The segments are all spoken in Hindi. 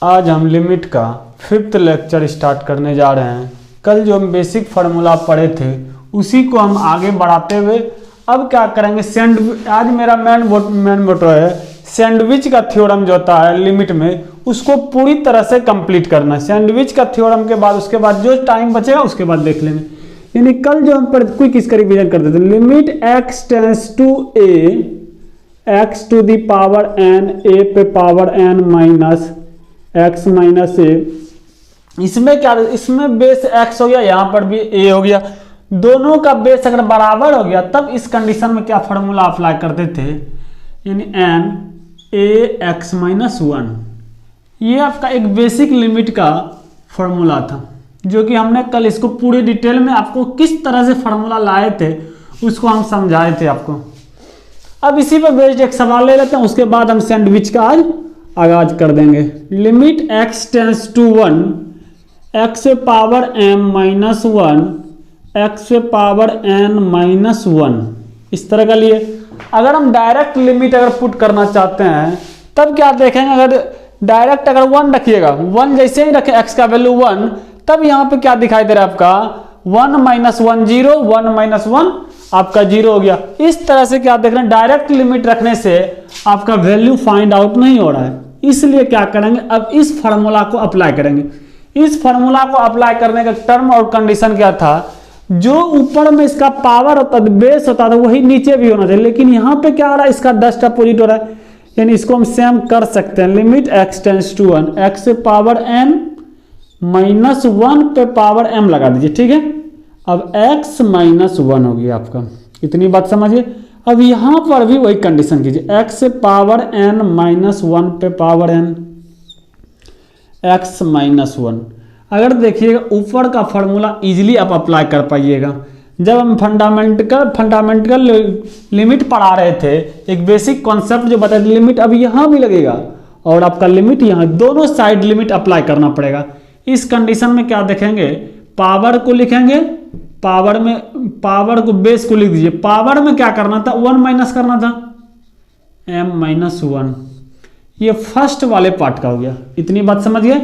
आज हम लिमिट का 5th लेक्चर स्टार्ट करने जा रहे हैं। कल जो हम बेसिक फार्मूला पढ़े थे उसी को हम आगे बढ़ाते हुए अब क्या करेंगे, आज मेरा मेन मोटो है सैंडविच का थ्योरम जो होता है लिमिट में उसको पूरी तरह से कंप्लीट करना है। सैंडविच का थ्योरम के बाद उसके बाद जो टाइम बचेगा उसके बाद देख लेंगे। यानी कल जो हम क्विक इसका रिवीजन करते थे, limit x tends to a x to the power n a पे power n minus x minus a, इसमें क्या, इसमें बेस x हो गया, यहाँ पर भी a हो गया, दोनों का बेस अगर बराबर हो गया तब इस कंडीशन में क्या फार्मूला अप्लाई करते थे, यानी n a x माइनस 1। ये आपका एक बेसिक लिमिट का फॉर्मूला था जो कि हमने कल इसको पूरे डिटेल में आपको किस तरह से फार्मूला लाए थे उसको हम समझाए थे आपको। अब इसी पर बेस्ड एक सवाल ले लेते हैं, उसके बाद हम सैंडविच का आज आगाज कर देंगे। Limit x tends to 1 x power m minus 1 x power n minus 1, इस तरह का लिए अगर हम डायरेक्ट लिमिट अगर पुट करना चाहते हैं तब क्या देखेंगे, अगर डायरेक्ट अगर 1 रखिएगा, 1 जैसे ही रखे x का वैल्यू 1, तब यहाँ पे क्या दिखाई दे रहा है आपका 1 माइनस 1 0, 1 माइनस 1 आपका 0 हो गया। इस तरह से क्या देख रहे हैं, डायरेक्ट लिमिट रखने से आपका वैल्यू फाइंड आउट नहीं हो रहा है, इसलिए क्या करेंगे, अब इस फार्मूला को अप्लाई करेंगे। इस फार्मूला को अप्लाई करने का टर्म और कंडीशन क्या था, जो ऊपर में इसका पावर होता था, बेस होता था, वही नीचे भी होना चाहिए, लेकिन यहाँ पे क्या हो रहा है, इसका डस्ट अपोजिट हो रहा है। यानी इसको हम सेम कर सकते हैं, limit x tends to 1 x power n minus 1 पे पावर m लगा दीजिए, ठीक है। अब x माइनस 1 हो गया आपका, इतनी बात समझिए। अब यहां पर भी वही कंडीशन कीजिए, x पावर n माइनस 1 पे पावर n x माइनस 1। अगर देखिएगा ऊपर का फॉर्मूला इजीली आप अप्लाई कर पाइएगा। जब हम फंडामेंटल लिमिट पढ़ा रहे थे, एक बेसिक कॉन्सेप्ट जो बताए थे लिमिट, अब यहाँ भी लगेगा और आपका लिमिट यहाँ दोनों साइड लिमिट अप्लाई करना पड़ेगा। इस कंडीशन में क्या देखेंगे, पावर को लिखेंगे, पावर को बेस को लिख दीजिए। पावर में क्या करना था, 1 माइनस करना था m माइनस 1, ये फर्स्ट वाले पार्ट का हो गया, इतनी बात समझिए।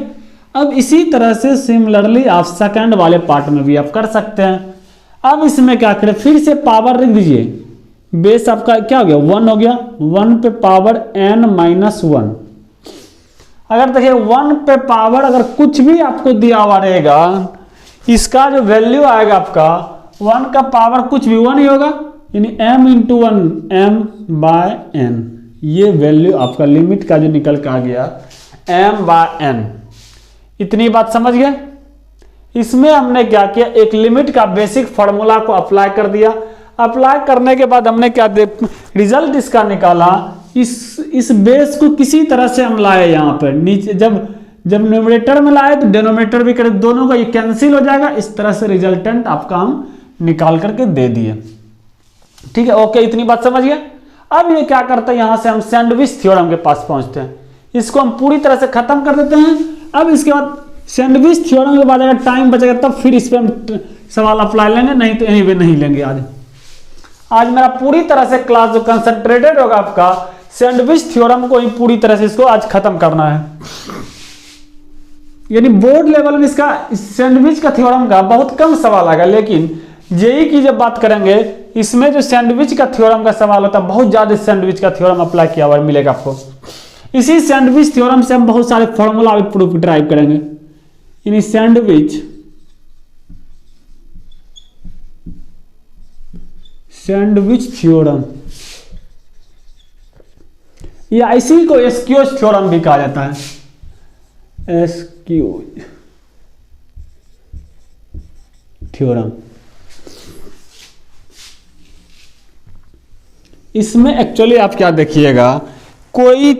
अब इसी तरह से सिमिलरली आप सेकंड वाले पार्ट में भी आप कर सकते हैं। अब इसमें क्या करें, फिर से पावर लिख दीजिए, बेस आपका क्या हो गया 1 हो गया, 1 पे पावर n माइनस 1। अगर देखिए 1 पे पावर अगर कुछ भी आपको दिया हुआ रहेगा, इसका जो वैल्यू आएगा आपका 1 का पावर कुछ भी 1 ही होगा, यानी m into 1 m by n, ये वैल्यू आपका लिमिट का जो निकल के आ गया m बाय n। इतनी बात समझ गए। इसमें हमने क्या किया, एक लिमिट का बेसिक फार्मूला को अप्लाई कर दिया। अप्लाई करने के बाद हमने क्या रिजल्ट इसका निकाला, इस बेस को किसी तरह से हम लाए यहाँ पर नीचे, जब न्यूमरेटर में लाए तो डिनोमिनेटर भी करें, दोनों का ये कैंसिल हो जाएगा। इस तरह से रिजल्टेंट आपका हम निकाल करके दे दिए, ठीक है। ओके, इतनी बात समझ गए। अब ये क्या करते हैं, यहां से हम सैंडविच थ्योरम के पास पहुंचते हैं, इसको हम पूरी तरह से खत्म कर देते हैं। अब इसके बाद सैंडविच थ्योरम के बाद अगर टाइम बचेगा तब फिर इस पर हम सवाल अप्लाई लेंगे, नहीं तो यहीं पे नहीं लेंगे। आज मेरा पूरी तरह से क्लास जो कंसंट्रेटेड होगा आपका सैंडविच थ्योरम को ही पूरी तरह से इसको आज खत्म करना है। यानी बोर्ड लेवल में इसका सैंडविच का थ्योरम का बहुत कम सवाल आएगा, लेकिन जेई की जब बात करेंगे इसमें जो सैंडविच का थ्योरम का सवाल होता है, बहुत ज्यादा सैंडविच का थ्योरम अप्लाई किया हुआ मिलेगा आपको। इसी सैंडविच थ्योरम से हम बहुत सारे फॉर्मूला भी प्रूफ ड्राइव करेंगे। यानी सैंडविच थ्योरम, या इसी को एस्क्यूज थ्योरम भी कहा जाता है, एस्क्यूज थ्योरम। इसमें एक्चुअली आप क्या देखिएगा, कोई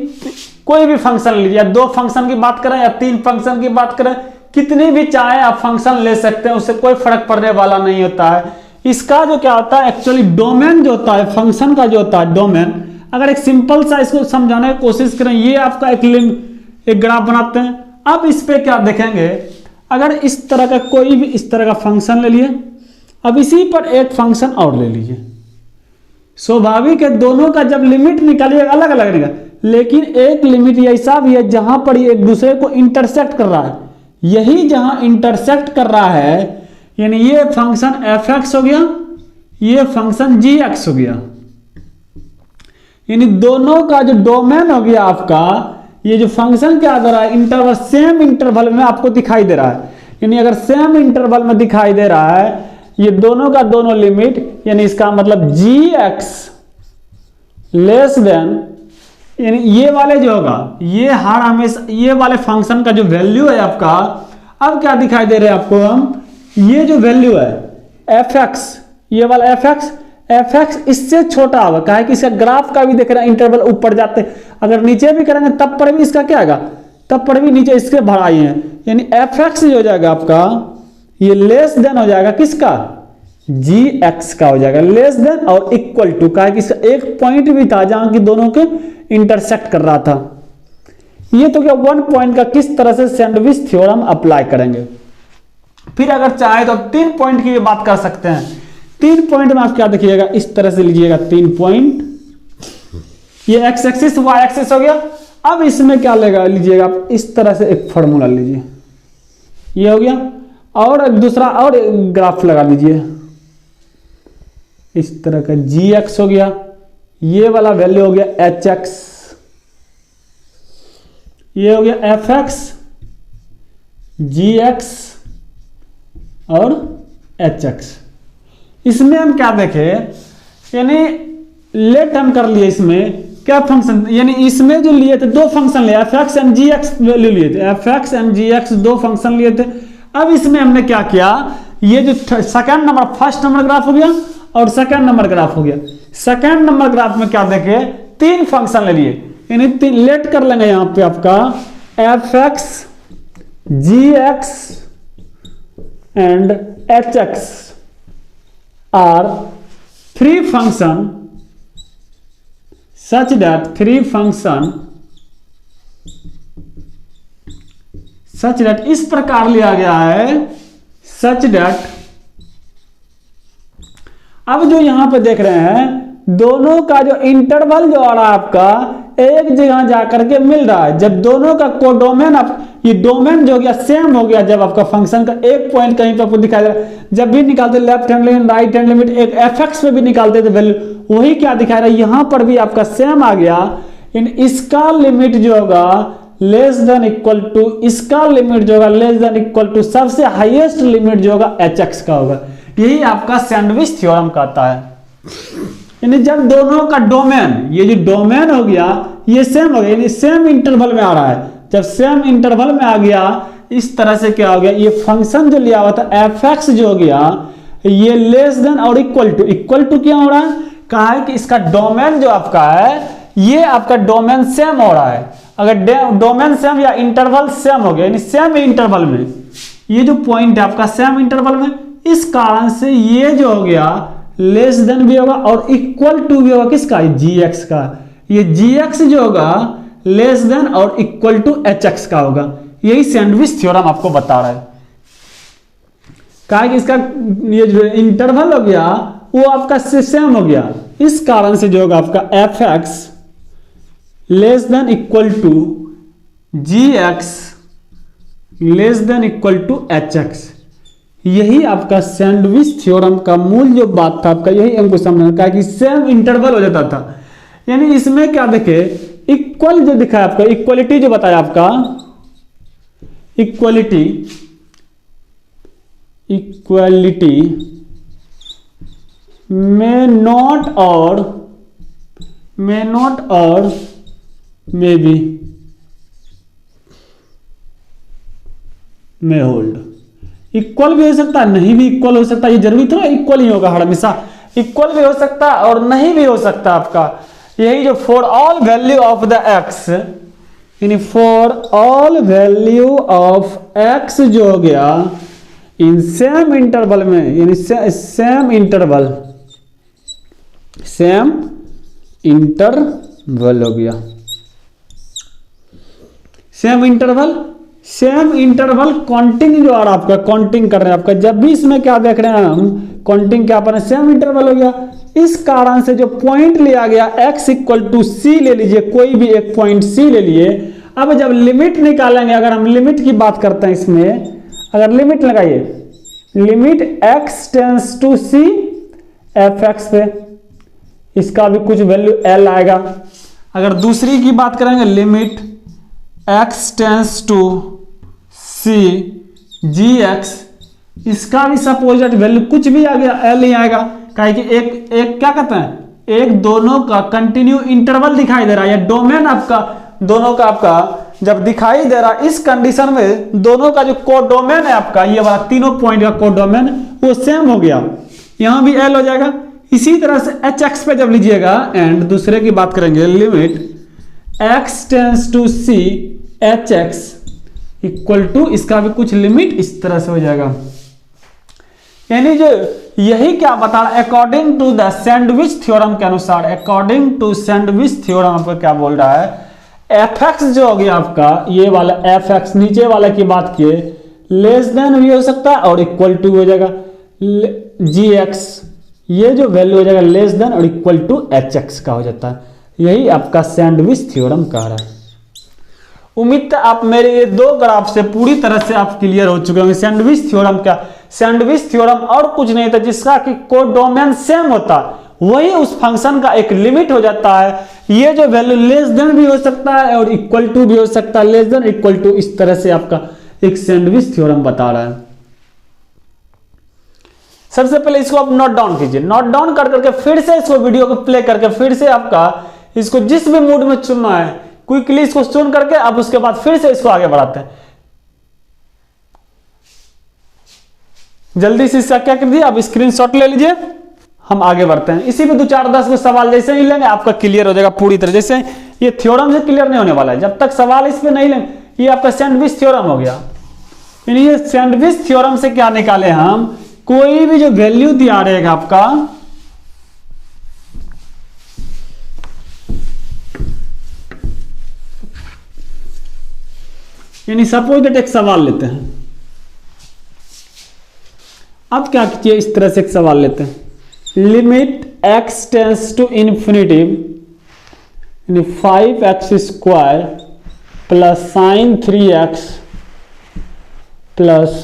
भी फंक्शन लीजिए, 2 फंक्शन की बात करें या 3 फंक्शन की बात करें, कितने भी चाहे आप फंक्शन ले सकते हैं, उससे कोई फर्क पड़ने वाला नहीं होता है। इसका जो क्या होता है एक्चुअली डोमेन जो होता है फंक्शन का जो होता है डोमेन, अगर एक सिंपल सा इसको समझाने की कोशिश करें, ये आपका एक ग्राफ बनाते हैं। अब इस पे क्या देखेंगे, अगर इस तरह का कोई भी इस तरह का फंक्शन ले लिए, अब इसी पर एक फंक्शन और ले लीजिए, स्वाभाविक है दोनों का जब लिमिट निकालिएगा अलग अलग निकल, लेकिन एक लिमिट ऐसा भी है जहां पर ये एक दूसरे को इंटरसेक्ट कर रहा है। यही जहां इंटरसेक्ट कर रहा है, यानी ये फंक्शन एफ एक्स हो गया, ये फंक्शन जी एक्स हो गया, यानी दोनों का जो डोमेन हो गया आपका, ये जो फंक्शन क्या दे रहा है, इंटरवल सेम इंटरवल में आपको दिखाई दे रहा है। यानी अगर सेम इंटरवल में दिखाई दे रहा है ये दोनों का दोनों लिमिट, यानी इसका मतलब जी एक्स लेस देन, यानी ये वाले जो होगा ये हर हमेशा ये वाले फंक्शन का जो वैल्यू है आपका, अब क्या दिखाई दे रहे हैं आपको हम, ये जो वैल्यू है एफ एक्स, ये वाला एफ एक्स इससे छोटा होगा। कहा है कि इसका ग्राफ का भी देख रहे हैं इंटरवल ऊपर जाते, अगर नीचे भी करेंगे तब पर भी इसका क्या आएगा, तब पर भी नीचे इसके बढ़ाई है, यानी एफ एक्स जो हो जाएगा आपका ये लेस देन हो जाएगा किसका, जी एक्स का हो जाएगा, लेस देन और इक्वल टू। कहा है कि इसका एक पॉइंट भी था जहां की दोनों के इंटरसेक्ट कर रहा था। ये तो क्या वन पॉइंट का किस तरह से सैंडविच थ्योरम अप्लाई करेंगे। फिर अगर चाहे तो 3 पॉइंट की बात कर सकते हैं। 3 पॉइंट में आप क्या देखिएगा, इस तरह से लीजिएगा 3 पॉइंट, ये एक्स एक्सिस वाई एक्सिस हो गया। अब इसमें क्या लेगा, लीजिएगा आप इस तरह से एक फॉर्मूला लीजिए, ये हो गया, और दूसरा और ग्राफ लगा लीजिए इस तरह का, जी एक्स हो गया, ये वाला वैल्यू हो गया एच एक्स, ये हो गया एफ एक्स, जी एक्स और एच एक्स। इसमें हम क्या देखें, यानी लेट हम कर लिए इसमें क्या फंक्शन, यानी इसमें जो लिए थे 2 फंक्शन लिए, f x and g x value लिए थे, f x and g x 2 function लिए थे। अब इसमें हमने क्या किया, ये जो second number first number graph हो गया और सेकंड नंबर ग्राफ हो गया। सेकंड नंबर ग्राफ में क्या देखे, 3 फंक्शन ले लिए, यानी लेट कर लेंगे यहां पे आपका f x, g x and h x are 3 function such that 3 function such that इस प्रकार लिया गया है such that, अब जो यहां पे देख रहे हैं दोनों का जो इंटरवल जो आ रहा है आपका एक जगह जाकर के मिल रहा है। जब दोनों का कोडोमेन, आप ये डोमेन जो हो गया सेम हो गया, जब आपका फंक्शन का एक पॉइंट कहीं पे आपको दिखाई दे रहा है, जब भी निकालते left hand limit right hand limit एक एफ एक्स पे भी निकालते थे वैल्यू, वही क्या दिखा रहा है यहां पर भी आपका सेम आ गया। इन इसका लिमिट जो होगा लेस देन इक्वल टू, इसका लिमिट जो होगा लेस देन इक्वल टू, सबसे हाईएस्ट लिमिट जो होगा एच एक्स का होगा। यही आपका सैंडविच थ्योरम कहता है। यानी जब दोनों का डोमेन, ये जो डोमेन हो गया ये सेम हो गया, यानी सेम इंटरवल में आ रहा है। जब सेम इंटरवल में आ गया इस तरह से क्या हो गया, ये फंक्शन जो लिया हुआ था एफ एक्स जो हो गया ये लेस देन और इक्वल टू क्या हो रहा है, कहा है कि इसका डोमेन जो आपका है ये आपका डोमेन सेम हो रहा है। अगर डोमेन सेम या इंटरवल सेम हो गया, यानी सेम इंटरवल में, ये जो पॉइंट है आपका सेम इंटरवल में, इस कारण से ये जो हो गया लेस देन भी होगा और इक्वल टू भी होगा किसका, जी एक्स का। ये जी एक्स जो होगा लेस देन और इक्वल टू एच एक्स का होगा। यही सैंडविच थ्योरम आपको बता रहा है। कहा कि इसका ये जो इंटरवल हो गया वो आपका सेम हो गया, इस कारण से जो होगा आपका f x less than equal to g x less than equal to h x. यही आपका सैंडविच थ्योरम का मूल जो बात था आपका, यही हमको समझना था कि सेम इंटरवल हो जाता था। यानी इसमें क्या देखे, इक्वल जो दिखा है आपका, इक्वलिटी जो बताया आपका, इक्वलिटी मे नॉट और may be may hold. Equal भी हो सकता है, नहीं भी इक्वल हो सकता, ये जरूरी थोड़ा इक्वल ही होगा, हर हमेशा इक्वल भी हो सकता है और नहीं भी हो सकता आपका। यही जो for all value of the x, यानी for all value of x जो हो गया इन सेम इंटरवल में, यानी सेम इंटरवल हो गया, सेम इंटरवल काउंटिंग जो आ रहा है आपका, काउंटिंग कर रहे हैं आपका, जब भी इसमें क्या देख रहे हैं हम काउंटिंग क्या पर सेम इंटरवल हो गया, इस कारण से जो पॉइंट लिया गया x इक्वल टू सी ले लीजिए, कोई भी एक पॉइंट c ले लिए। अब जब लिमिट निकालेंगे, अगर हम लिमिट की बात करते हैं इसमें, अगर लिमिट लगाइए, limit x tends to c f x पे, इसका भी कुछ वैल्यू l आएगा। अगर दूसरी की बात करेंगे, limit x tends to c g x, इसका भी सपोजिट वैल्यू कुछ भी आ गया, l ही आएगा। काहे कि एक क्या कहते हैं, एक दोनों का कंटिन्यू इंटरवल दिखाई दे रहा है, या डोमेन आपका दोनों का आपका जब दिखाई दे रहा है, इस कंडीशन में दोनों का जो कोडोमेन है आपका, ये वाला तीनों पॉइंट का कोडोमेन वो सेम हो गया, यहां भी l हो जाएगा। इसी तरह से एच एक्स पे जब लीजिएगा, एंड दूसरे की बात करेंगे, limit x tends to c h x equal to, इसका भी कुछ लिमिट इस तरह से हो जाएगा। यानी जो यही क्या बता रहा है, according to the sandwich theorem के अनुसार, अकॉर्डिंग टू सैंडविच थ्योरम आपको क्या बोल रहा है, एफ एक्स जो हो गया आपका, ये वाला एफ एक्स नीचे वाले की बात किए, लेस देन भी हो सकता है और इक्वल टू हो जाएगा जी एक्स, ये जो वैल्यू हो जाएगा लेस देन और इक्वल टू एच एक्स का हो जाता है। यही आपका सैंडविच थ्योरम कह रहा है। उम्मीद है आप मेरे ये दो ग्राफ से पूरी तरह से आप क्लियर हो चुके होंगे। सैंडविच थ्योरम क्या, सैंडविच थ्योरम और कुछ नहीं था जिसका कि कोडोमेन सेम होता, वही उस फंक्शन का एक लिमिट हो जाता है। ये जो वैल्यू लेस देन भी हो सकता है और इक्वल टू भी हो सकता है, लेस देन इक्वल टू, इस तरह से आपका एक सैंडविच थ्योरम बता रहा है। सबसे पहले इसको आप नोट डाउन कीजिए, नोट डाउन कर करके फिर से इसको वीडियो को प्ले करके फिर से आपका इसको जिस भी मूड में चुनना है क्विकली इसको चुन करके अब उसके बाद फिर से इसको आगे बढ़ाते हैं। जल्दी से इसका क्या कर दिया, अब स्क्रीनशॉट ले लीजिए, हम आगे बढ़ते हैं। इसी पे 2-4-10 को सवाल जैसे ही लेंगे आपका क्लियर हो जाएगा पूरी तरह। जैसे ये थ्योरम से क्लियर नहीं होने वाला है जब तक सवाल इस पे नहीं लेंगे। ये आपका सैंडविच थ्योरम हो गया। ये सैंडविच थ्योरम से क्या निकाले हम, कोई भी जो वैल्यू दिया रहेगा आपका, यानी सपोज दैट एक सवाल लेते हैं। अब क्या कीजिए, इस तरह से एक सवाल लेते हैं, limit x tends to infinity 5x square plus sine 3x plus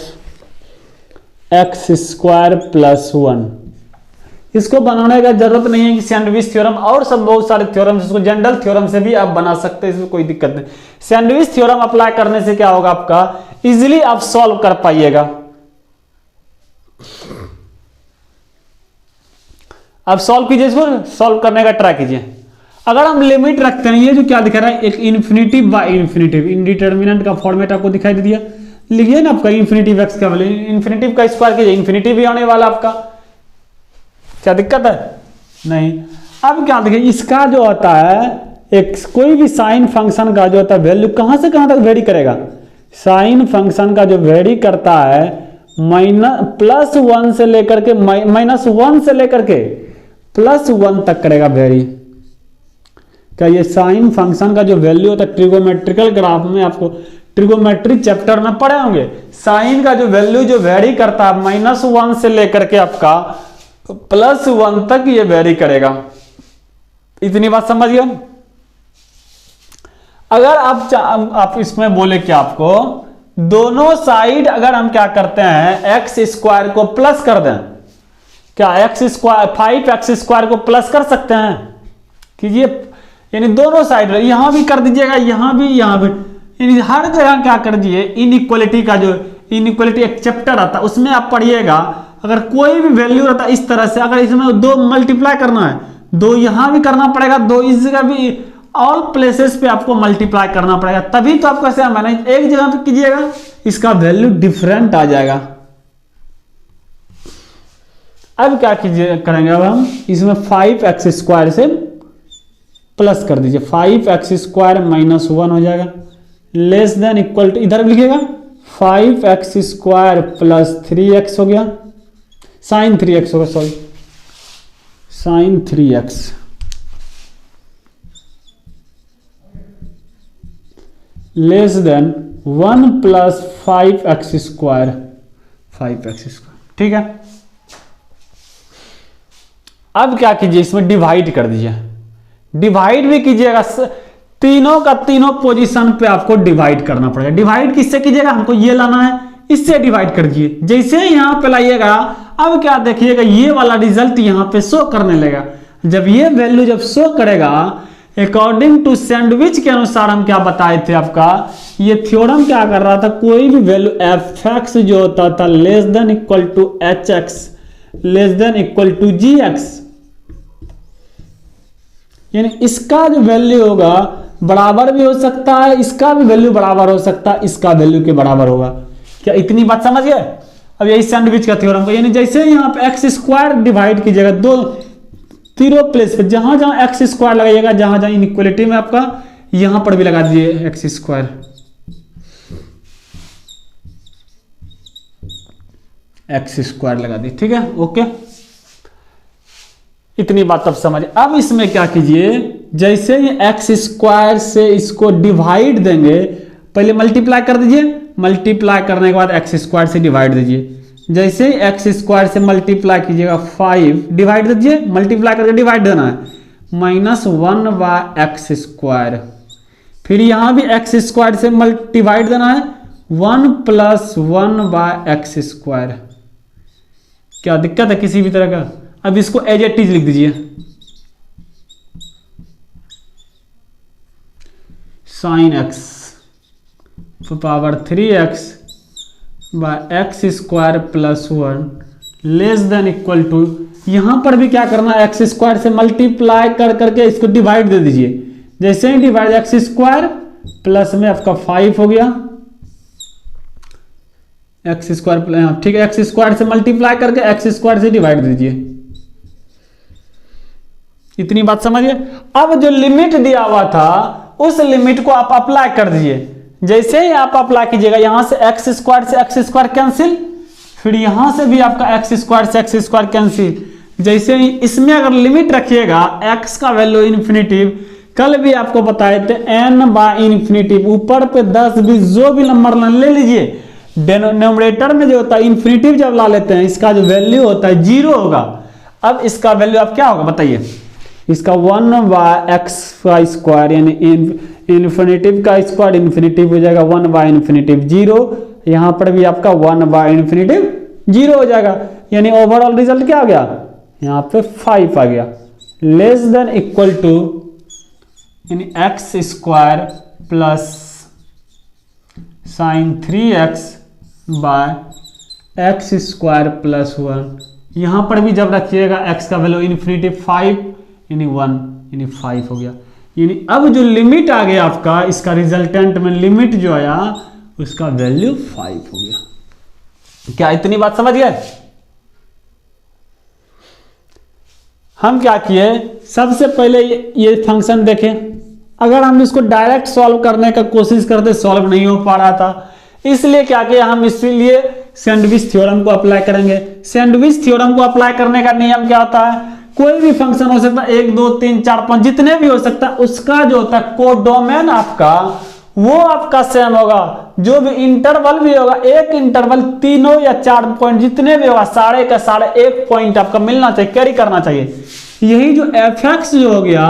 x square plus 1। इसको बनाने का जरूरत नहीं है कि सैंडविच थ्योरम और सब बहुत सारे थ्योरम, इसको जनरल थ्योरम से भी आप बना सकते हैं, इसमें कोई दिक्कत नहीं। सैंडविच थ्योरम अप्लाई करने से क्या होगा, आपका इजीली आप सॉल्व कर पाइएगा। आप सॉल्व कीजिए, इसको सॉल्व करने का ट्राई कीजिए। अगर हम लिमिट रखते हैं, ये जो क्या दिखा रहा है, एक इन्फिनिटिव बाय इन्फिनिटिव, इंडिटरमिनेंट का फॉर्मेट आपको दिखाई दे दिया। लिखिए ना आपका इन्फिनिटिव एक्स का वैल्यू, इन्फिनिटिव का स्क्वायर कीजिए, इन्फिनिटिव ही आने वाला आपका, क्या दिक्कत है नहीं। अब क्या देखिए, इसका जो होता है एक कोई भी साइन फंक्शन का जो होता है वैल्यू कहां से कहां तक वेरी करेगा, साइन फंक्शन का जो वेरी करता है +1 से लेकर के -1 से लेकर के +1 तक करेगा वेरी। क्या ये साइन फंक्शन का जो वैल्यू होता है, ट्रिगोमेट्रिकल ग्राफ में आपको ट्रिगोमेट्रिक चैप्टर में पढ़े होंगे, साइन का जो वैल्यू जो वेरी करता है -1 से लेकर के आपका +1 तक ये वेरी करेगा। इतनी बात समझ गए। अगर आप इसमें बोले कि आपको दोनों साइड अगर हम क्या करते हैं, एक्स स्क्वायर को प्लस कर दें, क्या x स्क्वायर 5x स्क्वायर को प्लस कर सकते हैं, कीजिए। यानी दोनों साइड यहां भी कर दीजिएगा, यहां भी, यानी हर जगह क्या कर दीजिए। इनइक्वालिटी का जो इनइक्वालिटी एक चैप्टर आता है उसमें आप पढ़िएगा, अगर कोई भी वैल्यू रहता है इस तरह से, अगर इसमें 2 मल्टीप्लाई करना है, 2 यहां भी करना पड़ेगा, 2 इस जगह भी, ऑल प्लेसेस पे आपको मल्टीप्लाई करना पड़ेगा, तभी तो आपको ऐसे मैनेज एक जगह पे कीजिएगा, इसका वैल्यू डिफरेंट आ जाएगा। अब क्या कीजिए करेंगे, अब हम इसमें 5x स्क्वायर से प्लस कर दीजिए, 5x स्क्वायर -1 हो जाएगा, लेस देन इक्वल टू, इधर लिखिएगा 5x स्क्वायर प्लस 3x हो गया, साइन 3x होगा, sorry sine 3x less than 1 plus 5x square, 5x square, ठीक है। अब क्या कीजिए, इसमें डिवाइड कर दीजिए, डिवाइड भी कीजिएगा, तीनों का तीनों पोजीशन पे आपको डिवाइड करना पड़ेगा। डिवाइड किससे कीजिएगा, हमको ये लाना है, इससे डिवाइड कर दीजिए। जैसे ही यहां पे लाइएगा, अब क्या देखिएगा, ये वाला रिजल्ट यहां पे शो करने लगेगा। जब ये वैल्यू जब शो करेगा, अकॉर्डिंग टू सैंडविच के अनुसार हम क्या बताए थे आपका, ये थ्योरम क्या कर रहा था, कोई भी वैल्यू एफ एक्स जो होता था less than equal to h x less than equal to g x, यानी इसका जो वैल्यू होगा बराबर भी हो सकता है, इसका भी वैल्यू बराबर हो सकता है, इसका वैल्यू के बराबर होगा। क्या इतनी बात समझ गए? अब यही सैंडविच का थ्योरम को, यानी जैसे यहाँ पे एक्स स्क्वायर डिवाइड कीजिएगा, दो तीनों प्लेस पे जहां जहां एक्स स्क्वायर लगाइएगा, जहां जहां इनइक्वालिटी में आपका, यहां पर भी लगा दीजिए एक्स स्क्वायर, एक्स स्क्वायर लगा दिए, ठीक है, ओके। इतनी बात अब समझ। अब इसमें क्या कीजिए, जैसे ही एक्स स्क्वायर से इसको डिवाइड देंगे, पहले मल्टीप्लाई कर दीजिए, मल्टीप्लाई करने के बाद एक्स स्क्वायर से डिवाइड दीजिए। जैसे ही एक्स स्क्वायर से मल्टीप्लाई कीजिएगा 5 डिवाइड दीजिए, मल्टीप्लाई करके डिवाइड देना है, -1 बाय एक्स स्क्वायर। फिर यहां भी एक्स स्क्वायर से डिवाइड देना है, 1 + 1 बाय एक्स स्क्वायर। क्या दिक्कत है किसी भी तरह का? अब इसको एज इट इज लिख दीजिए, sin x power 3x by x square plus 1 less than equal to, यहां पर भी क्या करना है, एक्स स्क्वायर से मल्टीप्लाई कर करके इसको डिवाइड दे दीजिए। जैसे ही डिवाइड, एक्स स्क्वायर प्लस में आपका 5 हो गया, एक्स स्क्वायर, ठीक है, एक्स स्क्वायर से मल्टीप्लाई करके एक्स स्क्वायर से डिवाइड दीजिए। इतनी बात समझिए। अब जो लिमिट दिया हुआ था उस लिमिट को आप अप्लाई कर दीजिए। जैसे ही आप अप्लाई कीजिएगा, यहां से एक्स स्क्वायर कैंसिल, फिर यहां से भी आपका एक्स स्क्वायर कैंसिल। जैसे ही इसमें अगर लिमिट रखिएगा एक्स का वैल्यू इन्फिनिटिव, कल भी आपको बताए थे n बाय इन्फिनिटिव, ऊपर पे 10 20 जो भी नंबर ले लीजिए, डिनोमिनेटर में जो होता है इन्फिनिटिव जब ला लेते हैं, इसका जो वैल्यू होता है 0 होगा। अब इसका वैल्यू आप क्या होगा बताइए, इसका 1 बाय एक्स का स्क्वायर, यानी इन्फिनिटिव का स्क्वायर इन्फिनिटिव हो जाएगा, 1 बाय इन्फिनिटिव 0, यहां पर भी आपका 1 बाय इन्फिनिटिव 0 हो जाएगा। यानी ओवरऑल रिजल्ट क्या आ गया, यहां पे 5 आ गया, लेस देन इक्वल टू, यानी x square plus sin 3x by x square plus 1। यहां पर भी जब रखिएगा एक्स का वैल्यू इन्फिनिटिव 5 यानी 1 यानी 5 हो गया। यानी अब जो लिमिट आ गया आपका, इसका रिजल्टेंट में लिमिट जो आया उसका वैल्यू 5 हो गया। क्या इतनी बात समझ गए? हम क्या किए, सबसे पहले ये फंक्शन देखें। अगर हम इसको डायरेक्ट सॉल्व करने का कोशिश करते, सॉल्व नहीं हो पा रहा था, इसलिए क्या किया हम, इसलिए सैंडविच थ्योरम को अप्लाई करेंगे। सैंडविच थ्योरम को अप्लाई करने का नियम क्या होता है, कोई भी फंक्शन हो सकता है, 1 2 3 4 5 जितने भी हो सकता है, उसका जो होता है कोडोमेन आपका, वो आपका सेम होगा। जो भी इंटरवल भी होगा, एक इंटरवल 3 या 4 पॉइंट जितने भी होगा, सारे का सारे 1 पॉइंट आपका मिलना चाहिए, कैरी करना चाहिए। यही जो एफ एक्स जो हो गया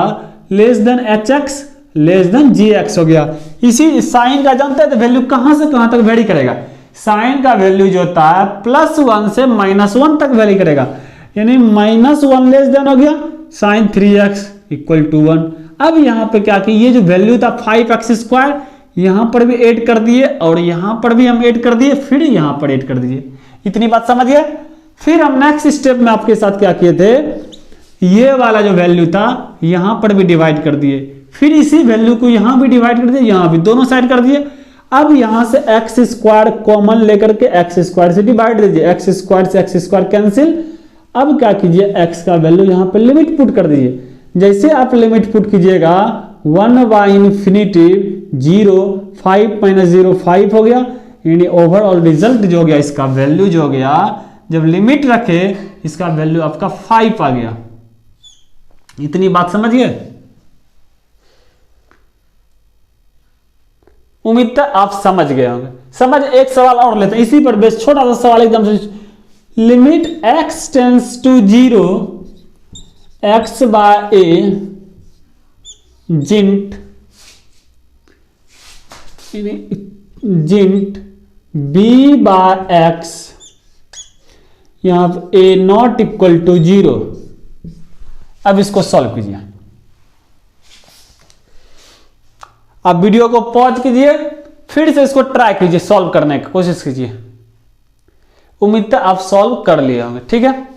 less than h x less than g x हो गया। इसी साइन का जानते हैं तो वैल्यू कहां से कहां तक वेरी करेगा, साइन का वैल्यू जो होता है +1 से -1 तक वेरी करेगा। यानी -1 लेस देन हो गया साइन 3x इक्वल टू 1। अब यहां पे क्या कि ये जो वैल्यू था 5x², यहां पर भी ऐड कर दिए और यहां पर भी हम ऐड कर दिए, फिर यहां पर ऐड कर दीजिए। इतनी बात समझिए। फिर हम नेक्स्ट स्टेप में आपके साथ क्या किए थे, ये वाला जो वैल्यू था यहां पर भी डिवाइड कर दिए, फिर इसी वैल्यू को यहां भी डिवाइड कर दिए, यहां भी, दोनों साइड कर दिए। अब यहां से x² कॉमन लेकर के x² से डिवाइड दीजिए, x² से x² कैंसिल। अब क्या कीजिए, x का वैल्यू यहां पर लिमिट पुट कर दीजिए। जैसे आप लिमिट पुट कीजिएगा 1 बाय इन्फिनिटिव 0 5 - 0 5 हो गया। यानी ओवरऑल रिजल्ट जो हो गया, इसका वैल्यू जो हो गया, जब लिमिट रखे इसका वैल्यू आपका 5 आ गया। इतनी बात समझिए। उम्मीद है आप समझ गए होंगे। समझ, एक सवाल और लेते हैं इसी पर बेस, छोटा सा सवाल एकदम से। Limit x tends to 0 x by a जिंट बी बाय एक्स, यहां पर ए नॉट इक्वल टू 0। अब इसको सॉल्व कीजिए। आप वीडियो को पॉज कीजिए, फिर से इसको ट्राई कीजिए, सॉल्व करने की कोशिश कीजिए। उम्मीद है आप सॉल्व कर लिए होंगे। ठीक है,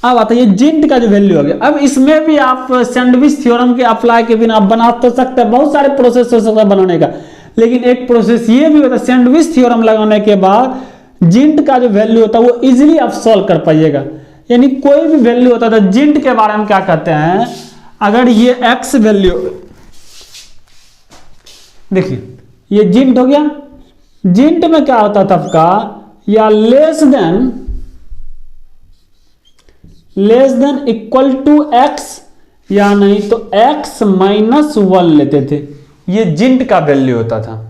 अब आता है ये जिंट का जो वैल्यू हो गया। अब इसमें भी आप सैंडविच थ्योरम के अप्लाई के बिना आप बना तो सकते हैं, बहुत सारे प्रोसेस हो सकता है बनाने का, लेकिन एक प्रोसेस ये भी होता है सैंडविच थ्योरम लगाने के बाद जिंट का जो वैल्यू होता है वो इजीली आप सॉल्व कर पाइएगा। यानी कोई भी वैल्यू होता है, जिंट के बारे में क्या कहते हैं, अगर ये एक्स वैल्यू, देखिए ये जिंट हो गया, जिंट में क्या होता था आपका, या less than equal to x, या नहीं तो एक्स माइनस 1 लेते थे, ये जिंट का वैल्यू होता था।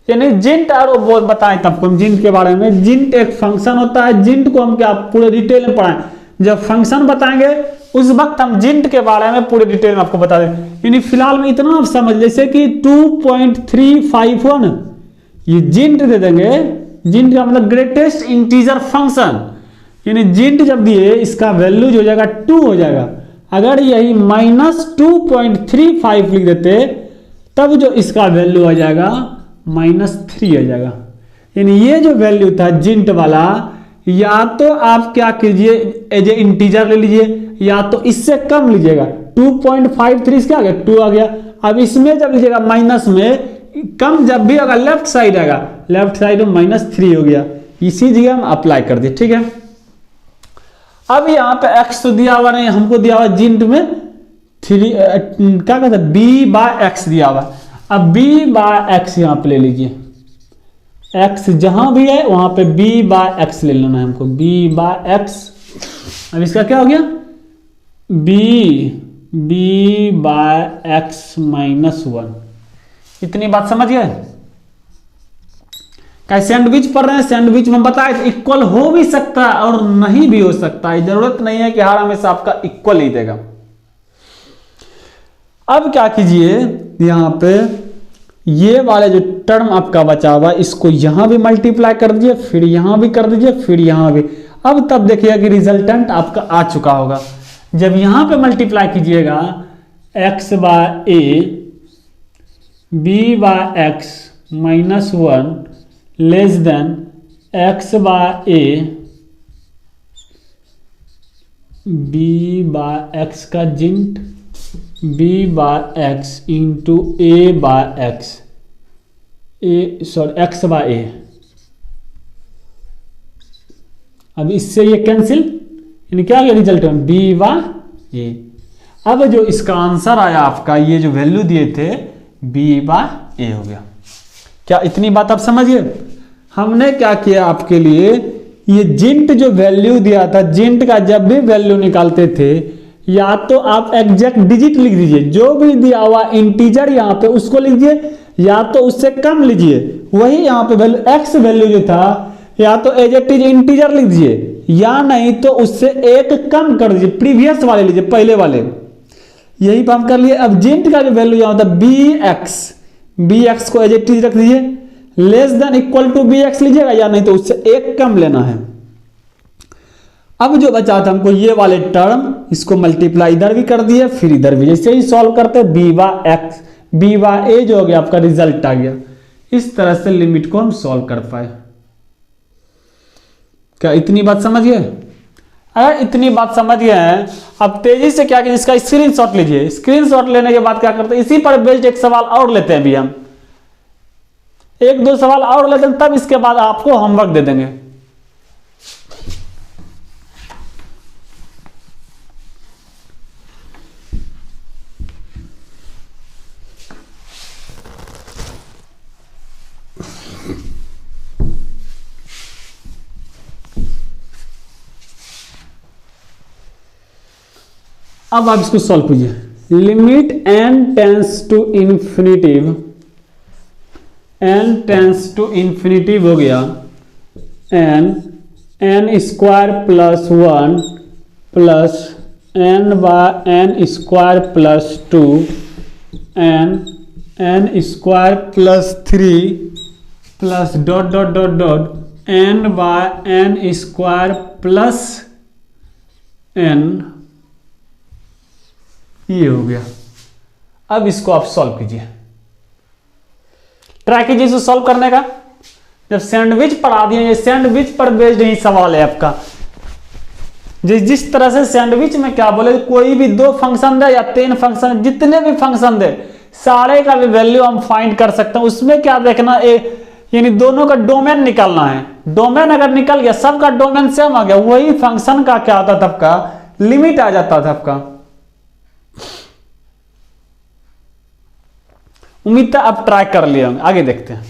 यानी जिंट, और वो बताएं तब हम जिंट के बारे में, जिंट एक फंक्शन होता है, जिंट को हम क्या पूरे डिटेल में पढ़ाएं, जब फंक्शन बताएंगे उस वक्त हम जिंट के बारे में पूरे डिटेल में आपको बता दें। यानी फिलहाल में इतना आप समझ, जैसे कि 2.351 ये जिंट दे देंगे, जिंट का मतलब ग्रेटेस्ट इंटीजर फंक्शन, यानी जिंट जब दिए इसका वैल्यू जो हो जाएगा 2 हो जाएगा। अगर यही -2.35 लिख देते तब जो इसका वैल्यू आ जाएगा -3 आ जाएगा। यानी ये जो वैल्यू था जिंट वाला, या तो आप क्या कीजिए एज ए इंटीजर ले लीजिए, या तो इससे कम लीजिएगा। 2.53 क्या आ गया, 2 आ गया। अब इसमें जब लीजिएगा माइनस में, कम जब भी होगा लेफ्ट साइड आएगा, लेफ्ट साइड में -3 हो गया। इसी जगह हम अप्लाई कर दिए। ठीक है, अब यहाँ पे एक्स तो दिया हुआ नहीं, हमको दिया हुआ जिंट में 3 क्या कहते हैं, बी बाय एक्स दिया हुआ। अब बी बाय एक्स यहाँ पे ले लीजिए, एक्स जहां भी है वहां पे बी बाय एक्स ले लेना है हमको, बी बाय एक्स। अब इसका क्या हो गया, बी बाय एक्स -1। इतनी बात समझ गए। क्या सैंडविच पढ़ रहे हैं, सैंडविच में बताए इक्वल हो भी सकता है और नहीं भी हो सकता है, जरूरत नहीं है कि हर हमेशा आपका इक्वल ही देगा। अब क्या कीजिए, यहां पे ये वाले जो टर्म आपका बचा हुआ इसको यहां भी मल्टीप्लाई कर दीजिए, फिर यहां भी कर दीजिए, फिर यहां भी। अब तब देखिएगा कि रिजल्टेंट आपका आ चुका होगा। जब यहां पे मल्टीप्लाई कीजिएगा x by a b by x -1 less than x by a b by x का जिंट b by x into a by x, x by a. अब इससे ये कैंसिल, यानी क्या गया रिजल्ट में बी बाय ए। अब जो इसका आंसर आया आपका, ये जो वैल्यू दिए थे बी बाय ए हो गया। क्या इतनी बात आप समझिए। हमने क्या किया आपके लिए, ये जिंट जो वैल्यू दिया था, जिंट का जब भी वैल्यू निकालते थे या तो आप एग्जैक्ट डिजिट लिख दीजिए, जो भी दिया हुआ इंटीजर यहां पे उसको लीजिए, या तो उससे कम लीजिए। वही यहां पे वैल्यू एक्स वैल्यू जो था, या तो एज इट इज इंटीजर लिख दीजिए, या नहीं तो उससे एक कम कर दीजिए, प्रीवियस वाले लीजिए, पहले वाले। यही काम कर लिए। अब जिंट का जो वैल्यू यहां होता है बी एक्स को एज इट इज रख दीजिए, less than equal to b x लीजिएगा, या नहीं तो उससे एक कम लेना है। अब जो बचा था हमको ये वाले टर्म, इसको मल्टीप्लाई इधर भी कर दिए, फिर इधर भी। जैसे ही सॉल्व करते b by x b by a जो हो गया आपका रिजल्ट आ गया। इस तरह से लिमिट को हम सॉल्व कर पाए। क्या इतनी बात समझिए। अगर इतनी बात समझ गए हैं, अब तेजी से क्या कीजिए, इसका स्क्रीनशॉट लीजिए। स्क्रीनशॉट लेने के बाद क्या करते हैं, इसी पर बेस्ड एक सवाल और लेते हैं। अभी हम 1-2 सवाल और लेते हैं, तब इसके बाद आपको होमवर्क दे देंगे। अब आप इसको सॉल्व कीजिए। Limit n tends to infinitive, n tends to infinitive हो गया n स्क्वायर +1 + n by n square plus 2 n square plus 3 plus dot dot dot dot n by n square plus n, ये हो गया। अब इसको आप सॉल्व कीजिए, ट्राई कीजिए इसको सॉल्व करने का। जब सैंडविच पढ़ा दिए, ये सैंडविच पर बेस्ड ही सवाल है आपका। जिस तरह से सैंडविच में क्या बोले, कोई भी 2 फंक्शन दे या 3 फंक्शन, जितने भी फंक्शन दे सारे का भी वैल्यू हम फाइंड कर सकते हैं। उसमें क्या देखना, यानी दोनों का डोमेन निकालना है। डोमेन अगर निकल गया, सबका डोमेन सेम आ गया, वही फंक्शन का क्या आता था आपका, लिमिट आ जाता था आपका। उम्मीद था आप ट्राई कर लिए होंगे। आगे देखते हैं,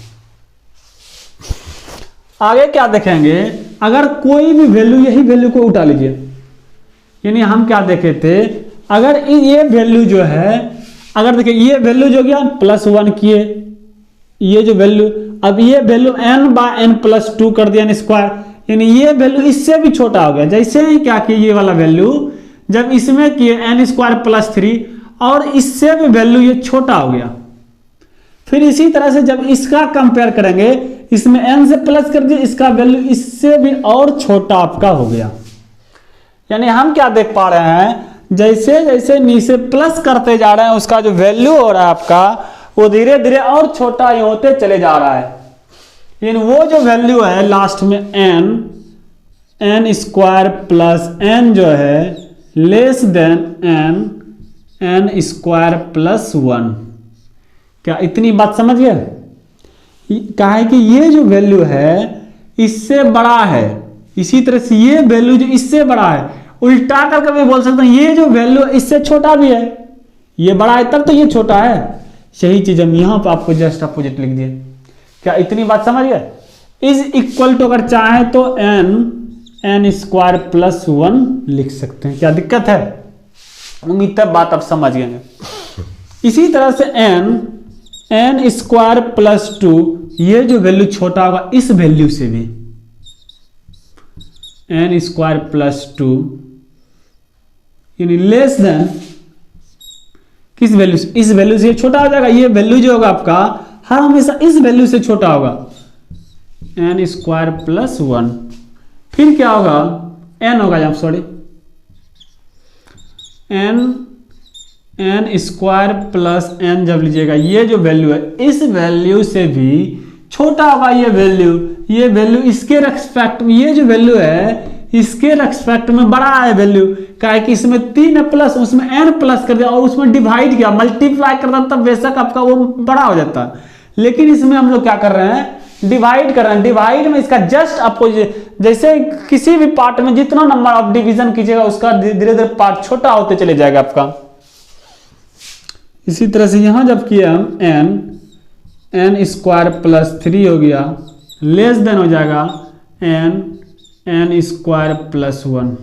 आगे क्या देखेंगे। अगर कोई भी वैल्यू, यही वैल्यू को उठा लीजिए, यानी हम क्या देखे थे, अगर ये वैल्यू जो है, अगर देखिए ये वैल्यू जो गया +1 किए, ये जो वैल्यू, अब ये value n by n plus 2 कर दिया, n स्क्वायर, यानी ये वैल्यू इससे भी छोटा हो गया। जैसे ही क्या किए, ये वाला वैल्यू जब इसमें किए n स्क्वायर प्लस 3, और इससे भी वैल्यू ये छोटा हो गया। फिर इसी तरह से जब इसका कंपेयर करेंगे, इसमें n से प्लस कर दिए, इसका वैल्यू इससे भी और छोटा आपका हो गया। यानी हम क्या देख पा रहे हैं, जैसे जैसे नीचे प्लस करते जा रहे हैं, उसका जो वैल्यू हो रहा है आपका, वो धीरे धीरे और छोटा ही होते चले जा रहा है। यानी वो जो वैल्यू है लास्ट में n स्क्वायर प्लस n जो है less than n square plus 1। क्या इतनी बात समझ गए? कहा है कि ये जो वैल्यू है इससे बड़ा है, इसी तरह से ये वैल्यू जो इससे बड़ा है, उल्टा करके भी बोल सकते हैं ये जो वैल्यू इससे छोटा भी है, ये बड़ा है तब तो ये छोटा है। यही चीज हम यहां पर आपको जस्ट अपोजिट लिख दिए। क्या इतनी बात समझ गए? इज इक्वल टू अगर चाहे तो n स्क्वायर प्लस 1 लिख सकते हैं। क्या दिक्कत है? उम्मीद है बात आप समझ गए। इसी तरह से n स्क्वायर प्लस 2, ये जो वैल्यू छोटा होगा इस वैल्यू से भी, n स्क्वायर प्लस 2 यानी लेस देन किस वैल्यू से, इस वैल्यू से छोटा हो जाएगा। ये वैल्यू जो होगा आपका हर हमेशा इस वैल्यू से छोटा होगा, n स्क्वायर प्लस 1। फिर क्या होगा, n होगा, आप sorry n square plus n जब लीजिएगा, ये जो वैल्यू है इस वैल्यू से भी छोटा होगा। ये वैल्यू इसके रेस्पेक्ट में, ये जो वैल्यू है इसके रेस्पेक्ट में बड़ा है वैल्यू। क्या है कि इसमें 3 प्लस, उसमें n प्लस कर दिया और उसमें डिवाइड किया, मल्टीप्लाई कर दिया, तब बेशक आपका वो बड़ा हो जाता है। लेकिन इसमें हम लोग क्या कर रहे हैं, डिवाइड कर रहे हैं। डिवाइड में इसका जस्ट अपोजिट, जैसे किसी भी पार्ट में जितना नंबर आप डिवीजन कीजिएगा उसका धीरे धीरे पार्ट छोटा होते चले जाएगा आपका। इसी तरह से यहां जब किया हम n स्क्वायर प्लस 3 हो गया, लेस देन हो जाएगा n स्क्वायर प्लस 1।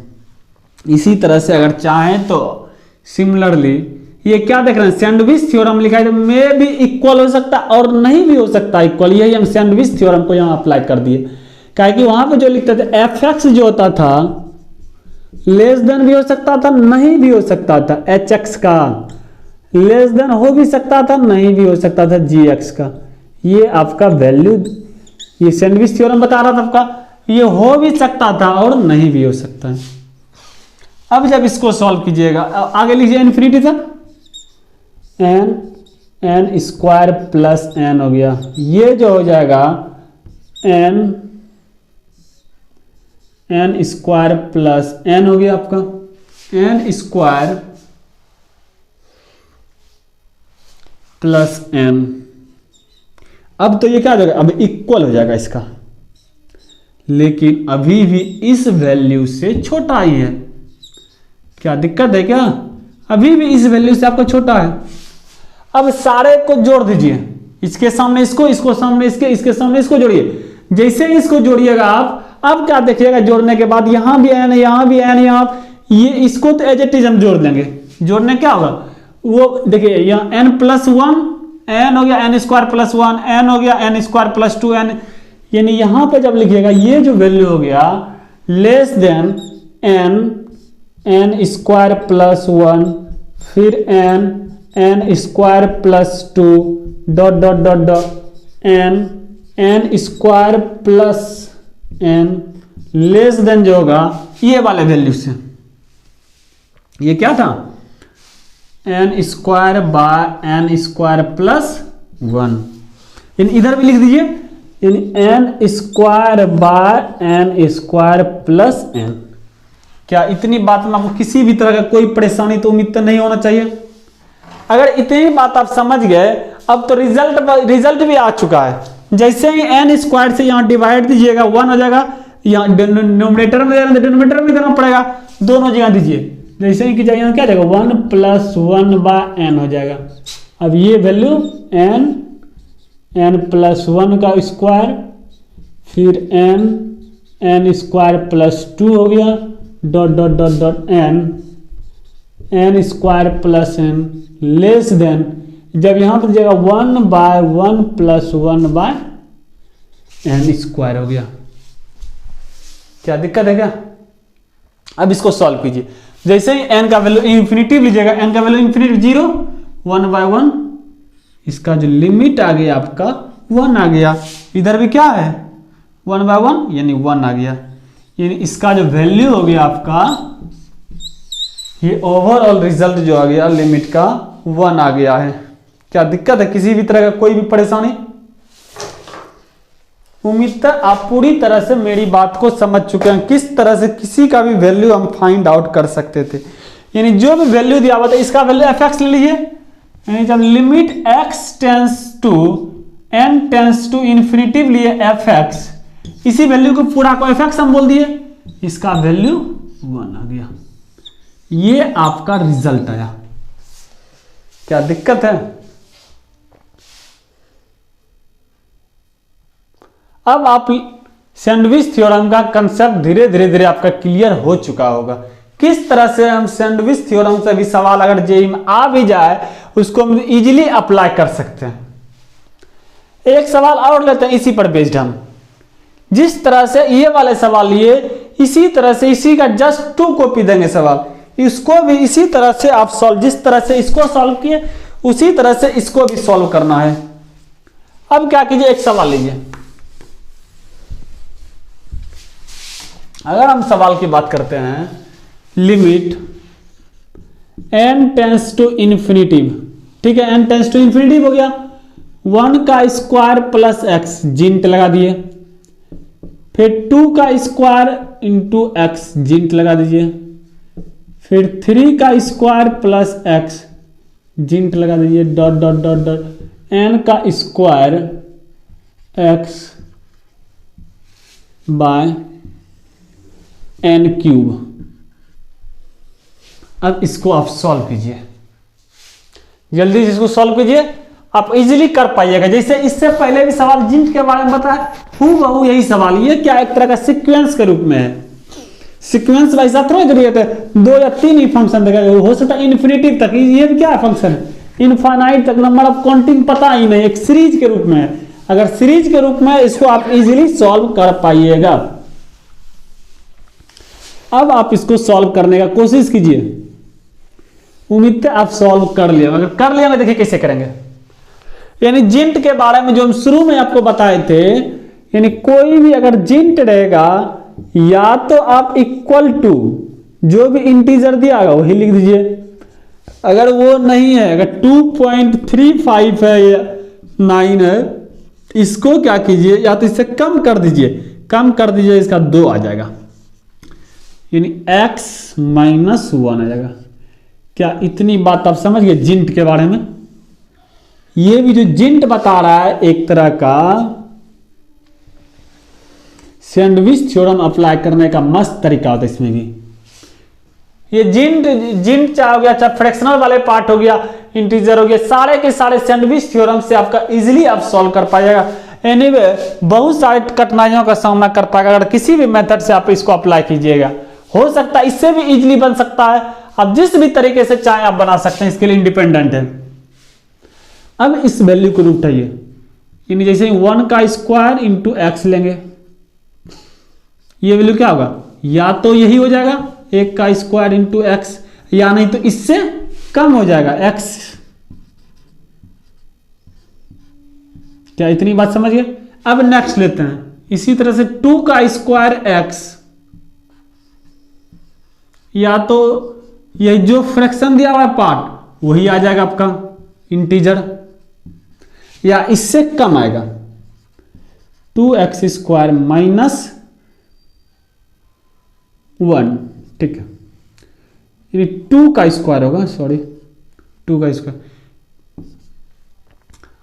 इसी तरह से अगर चाहें तो सिमिलरली, ये क्या देख रहे हैं, सैंडविच थ्योरम लिखा है, में भी इक्वल हो सकता है और नहीं भी हो सकता इक्वल। यही हम सैंडविच थ्योरम को यहाँ अप्लाई कर दिए। क्या कि वहां पे जो लिखते थे fx जो होता था लेस देन भी हो सकता था, नहीं भी हो सकता था। hx का लेस देन हो भी सकता था, नहीं भी हो सकता था gx का। ये आपका वैल्यू, ये सैंडविच थ्योरम बता रहा था आपका, ये हो भी सकता था और नहीं भी हो सकता है। अब जब इसको सॉल्व कीजिएगा, आगे लीजिए इन्फिनिटी तक, n स्क्वायर प्लस n हो गया, ये जो हो जाएगा n स्क्वायर प्लस n हो गया आपका, n स्क्वायर प्लस n। अब तो ये क्या हो जाएगा, अब इक्वल हो जाएगा इसका, लेकिन अभी भी इस वैल्यू से छोटा ही है। क्या दिक्कत है क्या? अभी भी इस वैल्यू से आपको छोटा है। अब सारे को जोड़ दीजिए, इसके सामने इसको, इसको सामने इसके सामने इसको जोड़िए। जैसे इसको जोड़िएगा आप, अब क्या देखिएगा जोड़ने के बाद यहां भी n, यहां भी n, यहां ये इसको तो एज इट इज हम जोड़ देंगे। जोड़ने क्या होगा, वो देखिए यहाँ n प्लस 1 n हो गया, n स्क्वायर प्लस 1 n हो गया, n स्क्वायर प्लस 2 n। यानी यहां पे जब लिखिएगा ये जो वैल्यू हो गया less than n n square plus 1, फिर n square plus 2 dot dot dot dot n square plus n less than जो होगा ये वाले वैल्यू से, ये क्या था n square by n square plus 1, इधर भी लिख दीजिए n square by n square plus n. क्या इतनी बात में आपको किसी भी तरह का कोई परेशानी तो उम्मीद तो नहीं होना चाहिए। अगर इतनी बात आप समझ गए, अब तो रिजल्ट भी आ चुका है। जैसे ही एन स्क्वायर से यहाँ डिवाइड दीजिएगा 1 हो जाएगा, यहाँ डिनोमिनेटर में देना डिनोमिनेटर में देना पड़ेगा, दोनों जगह दीजिए। जैसे ही की जाएगा यहाँ क्या जाएगा 1 + 1 बाय एन हो जाएगा। अब ये वैल्यू एन प्लस 1 का स्क्वायर, फिर एन स्क्वायर प्लस 2 हो गया dot dot dot dot n square plus n less than, जब यहां पर जाएगा 1/1 + 1 बाय एन स्क्वायर हो गया। क्या दिक्कत है क्या? अब इसको सॉल्व कीजिए। जैसे ही एन का वैल्यू इंफिनिटी लीजिएगा, एन का वैल्यू इंफिनिटी 0, 1/1, इसका जो लिमिट आ गया आपका 1 आ गया। इधर भी क्या है 1/1 यानी 1 आ गया, यानी इसका जो वैल्यू हो गया आपका, ये ओवरऑल रिजल्ट जो आ गया लिमिट का 1 आ गया है। क्या दिक्कत है? किसी भी तरह का कोई भी परेशानी? उम्मीद है आप पूरी तरह से मेरी बात को समझ चुके हैं, किस तरह से किसी का भी वैल्यू हम फाइंड आउट कर सकते थे। यानी जो भी वैल्यू दिया हुआ था इसका वैल्यू f(x) ले लीजिए, यानी जब limit x tends to n tends to infinity लिए f(x), इसी वैल्यू को पूरा को f(x) हम बोल दिए, इसका वैल्यू 1 आ गया। ये आपका रिजल्ट आया। क्या दिक्कत है? अब आप सैंडविच थ्योरम का कंसेप्ट धीरे धीरे आपका क्लियर हो चुका होगा। किस तरह से हम सैंडविच थ्योरम से भी सवाल अगर जेईई में आ भी जाए उसको हम इजीली अप्लाई कर सकते हैं। एक सवाल और लेते हैं इसी पर बेस्ड हम, जिस तरह से ये वाले सवाल लिए इसी तरह से इसी का जस्ट 2 कॉपी देंगे सवाल, इसको भी इसी तरह से आप सॉल्व, जिस तरह से इसको सॉल्व किए उसी तरह से इसको भी सॉल्व करना है। अब क्या कीजिए, एक सवाल लीजिए। अगर हम सवाल की बात करते हैं, limit n tends to infinitive, ठीक है, n टेंस टू इन्फिनिटिव हो गया, 1 का स्क्वायर प्लस x जिंट लगा दिए, फिर 2 का स्क्वायर इंटू x जिंट लगा दीजिए, फिर 3 का स्क्वायर प्लस x जिंट लगा दीजिए, dot dot dot dot n का square x by n cube. अब इसको आप सॉल्व कीजिए, जल्दी से इसको सॉल्व कीजिए, आप इजीली कर पाइएगा। जैसे इससे पहले भी सवाल जिंट के बारे में बताया, हूबहू यही सवाल, ये क्या एक तरह का सीक्वेंस के रूप में है। सीक्वेंस वैसा थोड़ा करिए 2 या 3 ही फंक्शन देगा, हो सकता है इन्फिनिटी तक, ये भी क्या फंक्शन है, इनफाइनाइट तक, नंबर ऑफ काउंटिंग पता ही नहीं, एक सीरीज के रूप में है। अगर सीरीज के रूप में इसको आप इजीली सॉल्व कर पाइएगा। अब आप इसको सॉल्व करने का कोशिश कीजिए, उम्मीद है आप सॉल्व कर लिया। अगर कर लिया, देखिए कैसे करेंगे। यानी जिंट के बारे में जो हम शुरू में आपको बताए थे, यानी कोई भी अगर जिंट रहेगा, या तो आप इक्वल टू जो भी इंटीजर दिया होगा वही लिख दीजिए, अगर वो नहीं है, अगर 2.35 है या 9 है, इसको क्या कीजिए, या तो इससे कम कर दीजिए, इसका 2 आ जाएगा, यानी x - 1 आ जाएगा। क्या इतनी बात आप समझ गए जिंट के बारे में? ये भी जो जिंट बता रहा है एक तरह का सैंडविच थ्योरम अप्लाई करने का मस्त तरीका होता है। इसमें भी ये जिंट चाहे हो गया, चाहे फ्रैक्शनल वाले पार्ट हो गया, इंटीजर हो गया, सारे के सारे सैंडविच थ्योरम से आपका इजीली आप सॉल्व कर पाइएगा। एनीवे बहुत सारे कठिनाइयों का सामना कर पाएगा अगर किसी भी मेथड से आप इसको अप्लाई कीजिएगा। हो सकता है इससे भी इजीली बन सकता है, आप जिस भी तरीके से चाहे आप बना सकते हैं, इसके लिए इंडिपेंडेंट है। अब इस वैल्यू को उठाइए, यानी जैसे 1 का स्क्वायर इंटू एक्स लेंगे, ये वैल्यू क्या होगा, या तो यही हो जाएगा 1 का स्क्वायर इंटू एक्स, या नहीं तो इससे कम हो जाएगा x। क्या इतनी बात समझ गए? अब नेक्स्ट लेते हैं इसी तरह से 2 का स्क्वायर एक्स, या तो ये जो फ्रैक्शन दिया हुआ है पार्ट वही आ जाएगा आपका इंटीजर, या इससे कम आएगा 2x स्क्वायर माइनस 1, ठीक है, यानी 2 का स्क्वायर होगा, सॉरी 2 का स्क्वायर।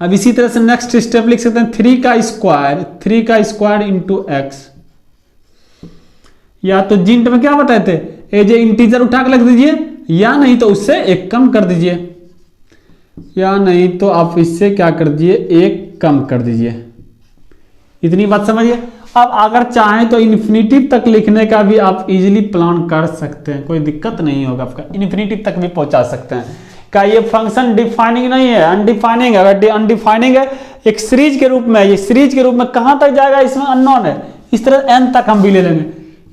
अब इसी तरह से नेक्स्ट स्टेप लिख सकते हैं 3 का स्क्वायर इंटू एक्स, या तो जिंट में क्या बताए थे, एज ए इंटीजर उठा के रख दीजिए, या नहीं तो उससे एक कम कर दीजिए, या नहीं तो आप इससे क्या कर दीजिए, एक कम कर दीजिए। इतनी बात समझिए। अब अगर चाहें तो इन्फिनिटी तक लिखने का भी आप इजीली प्लान कर सकते हैं, कोई दिक्कत नहीं होगा, आपका इन्फिनिटी तक भी पहुंचा सकते हैं। क्या ये फंक्शन डिफाइनिंग नहीं है, अनडिफाइनिंग है? अगर अनडिफाइनिंग है, एक सीरीज के रूप में, ये सीरीज के रूप में कहां तक जाएगा इसमें अननोन है, इस तरह n तक हम भी ले लेंगे।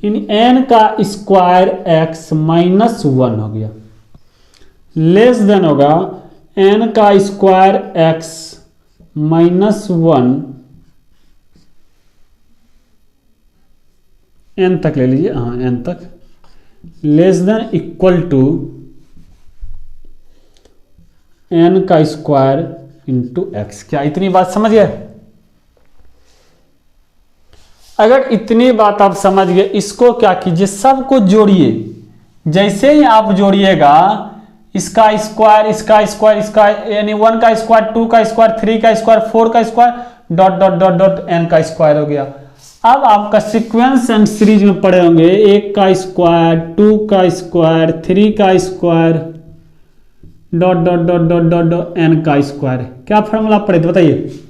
इन n का स्क्वायर x माइनस 1 हो गया, लेस देन होगा n का स्क्वायर x माइनस 1, n तक ले लीजिए, हाँ n तक, less than equal to n का स्क्वायर इंटू एक्स। क्या इतनी बात समझ गए? अगर इतनी बात आप समझ गए, इसको क्या कीजिए, सबको जोड़िए। जैसे ही आप जोड़िएगा, इसका स्क्वायर, इसका स्क्वायर, इसका यानी 1 का स्क्वायर, 2 का स्क्वायर, 3 का स्क्वायर, 4 का square, dot dot dot dot n का स्क्वायर हो गया। अब आपका सीक्वेंस एंड सीरीज में पढ़े होंगे 1 का स्क्वायर, 2 का स्क्वायर, 3 का square, dot dot dot dot dot dot n का स्क्वायर। क्या फॉर्मूला पढ़े थे बताइए?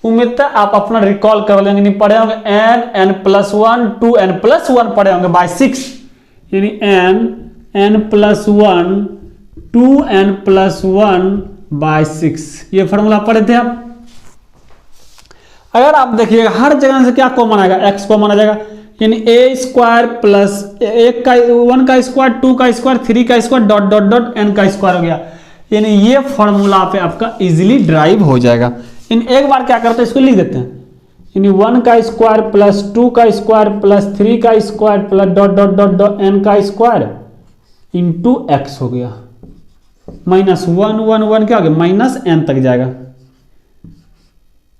उम्मीद है आप अपना रिकॉल कर लेंगे, नहीं पढ़े होंगे। n प्लस 1 2n प्लस 1 पढ़े होंगे बाय 6, यानी n plus 1 2n plus 1 bye 6, ये फॉर्मूला पढ़े थे आप। अगर आप देखिएगा हर जगह से क्या कॉमन आएगा, x कॉमन आ जाएगा, यानी a स्क्वायर प्लस 1 का स्क्वायर, 2 का स्क्वायर, 3 का square, dot dot dot n का स्क्वायर हो गया। यानी ये फॉर्मूला पे आपका इजीली ड्राइव हो जाएगा। इन एक बार क्या करते हैं, इसको लिख देते हैं, यानी 1 का स्क्वायर प्लस 2 का स्क्वायर प्लस 3 का square plus dot dot dot dot n का स्क्वायर इंटू x हो गया, माइनस 1 1 1 क्या हो गया, माइनस n तक जाएगा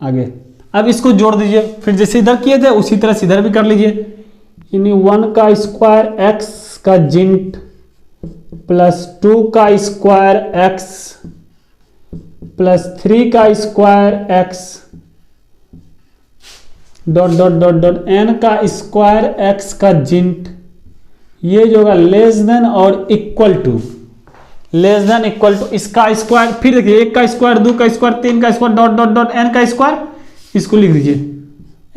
आगे। अब इसको जोड़ दीजिए, फिर जैसे इधर किए थे उसी तरह से इधर भी कर लीजिए, यानी 1 का स्क्वायर x का जिंट प्लस 2 का स्क्वायर x प्लस 3 का square x dot dot dot dot n का स्क्वायर x का जिंट, ये जो होगा लेस देन और equal to, less than equal to इसका स्क्वायर, फिर देखिए 1 का स्क्वायर, 2 का स्क्वायर, 3 का square, dot dot dot n का स्क्वायर, इसको लिख दीजिए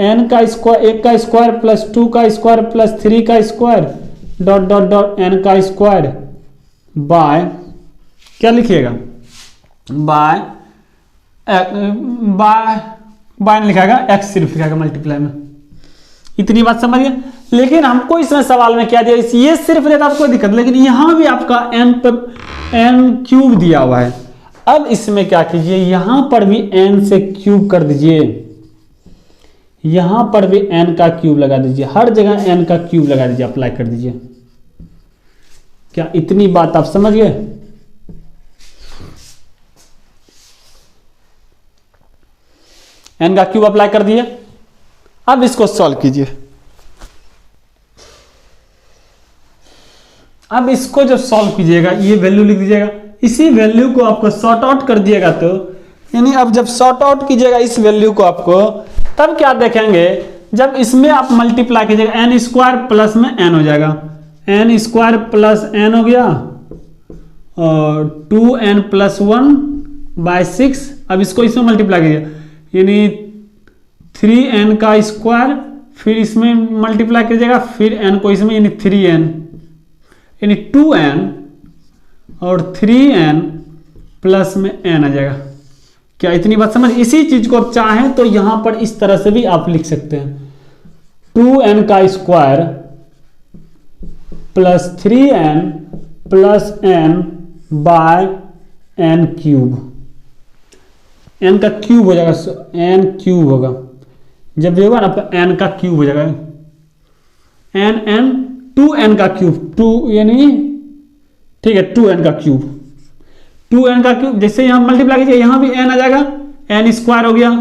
n का स्क्वायर, 1 का स्क्वायर प्लस 2 का स्क्वायर प्लस 3 का square dot dot dot n का स्क्वायर बाय, क्या लिखिएगा, बाय नहीं लिखाएगा, x सिर्फ लिखाएगा मल्टीप्लाई में। इतनी बात समझिए। लेकिन हमको इसमें सवाल में क्या दिया, ये सिर्फ देता आपको दिक्कत, लेकिन यहां भी आपका n क्यूब दिया हुआ है। अब इसमें क्या कीजिए, यहां पर भी n से क्यूब कर दीजिए, यहां पर भी n का क्यूब लगा दीजिए, हर जगह n का क्यूब लगा दीजिए, अप्लाई कर दीजिए। क्या इतनी बात आप समझ गए? n का क्यूब अप्लाई कर दिए। अब इसको सॉल्व कीजिए। अब इसको जब सॉल्व कीजिएगा, ये वैल्यू लिख दीजिएगा, इसी वैल्यू को आपको सॉर्ट आउट कर दिएगा, तो यानी अब जब सॉर्ट आउट कीजिएगा इस वैल्यू को आपको, तब क्या देखेंगे, जब इसमें आप मल्टीप्लाई कीजिएगा n स्क्वायर प्लस में n हो जाएगा, n स्क्वायर प्लस n हो गया और 2n प्लस 1 बाय 6। अब इसको इसमें मल्टीप्लाई कीजिए, यानी 3n का स्क्वायर, फिर इसमें मल्टीप्लाई कीजिएगा, फिर n को इसमें, यानी 3n, यानी 2n और 3n प्लस में n आ जाएगा। क्या इतनी बात समझ? इसी चीज को आप चाहें तो यहां पर इस तरह से भी आप लिख सकते हैं, 2n का square plus 3n plus n by n cube, n का क्यूब हो जाएगा, n क्यूब होगा, जब ये होगा ना आपका n का क्यूब हो जाएगा, n 2n का क्यूब, 2 यानी ठीक है 2n का क्यूब, 2n का क्यूब, जैसे यहां मल्टीप्लाई कीजिए यहां भी n आ जाएगा, n स्क्वायर हो गया,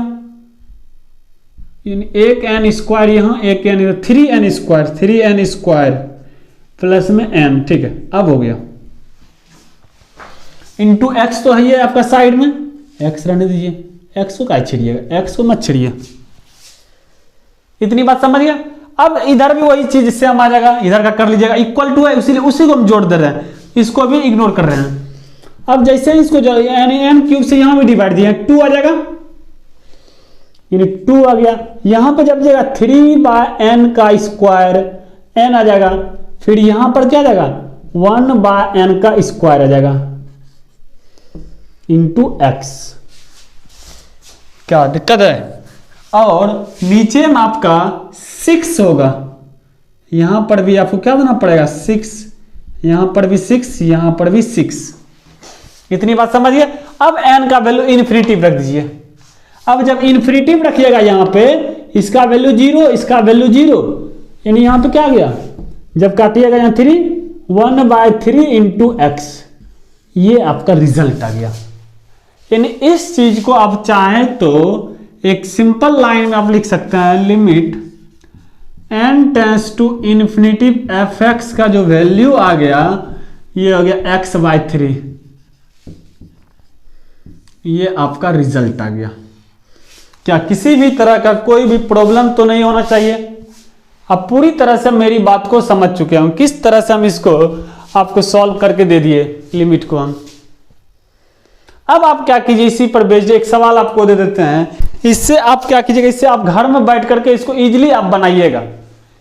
एक n स्क्वायर यहां, एक n, 3n square, 3n square plus में n, ठीक है अब हो गया, इंटू x तो है ये आपका साइड में, x रहने दीजिए, x को क्या छिड़िएगा, x को मत छिड़िए, इतनी बात समझ गया। अब इधर भी वही चीज इससे हम आ जाएगा, इधर का कर लीजिएगा, इक्वल टू है इसीलिए उसी को हम जोड़ दे रहे हैं, इसको भी इग्नोर कर रहे हैं। अब जैसे इसको यानी n क्यूब से यहां भी डिवाइड दिया, 2 आ जाएगा, यानी 2 आ गया, यहां पे जब जाएगा 3 बाय n का स्क्वायर, n आ जाएगा, फिर यहां पर क्या आ जाएगा 1 बाय n का स्क्वायर आ जाएगा इंटू x, क्या दिक्कत है। और नीचे में आपका 6 होगा, यहां पर भी आपको क्या देना पड़ेगा 6, यहां पर भी 6, यहां पर भी 6, इतनी बात समझिए। अब n का वैल्यू इन्फिनिटिव रख दीजिए, अब जब इन्फिनिटिव रखिएगा यहां पे, इसका वैल्यू 0, इसका वैल्यू 0, यानी यहां पे क्या आ गया, जब काटिएगा यहां 3, 1 बाय 3 इंटू x, ये आपका रिजल्ट आ गया। यानी इस चीज को आप चाहें तो एक सिंपल लाइन में आप लिख सकते हैं, limit n tends to infinitive fx का जो वैल्यू आ गया ये हो गया x बाय 3, ये आपका रिजल्ट आ गया। क्या किसी भी तरह का कोई भी प्रॉब्लम तो नहीं होना चाहिए। आप पूरी तरह से मेरी बात को समझ चुके हैं, किस तरह से हम इसको आपको सॉल्व करके दे दिए लिमिट को हम। अब आप क्या कीजिए, इसी पर बेस्ड एक सवाल आपको दे देते हैं, इससे आप क्या कीजिएगा, इससे आप घर में बैठ करके इसको इजीली आप बनाइएगा,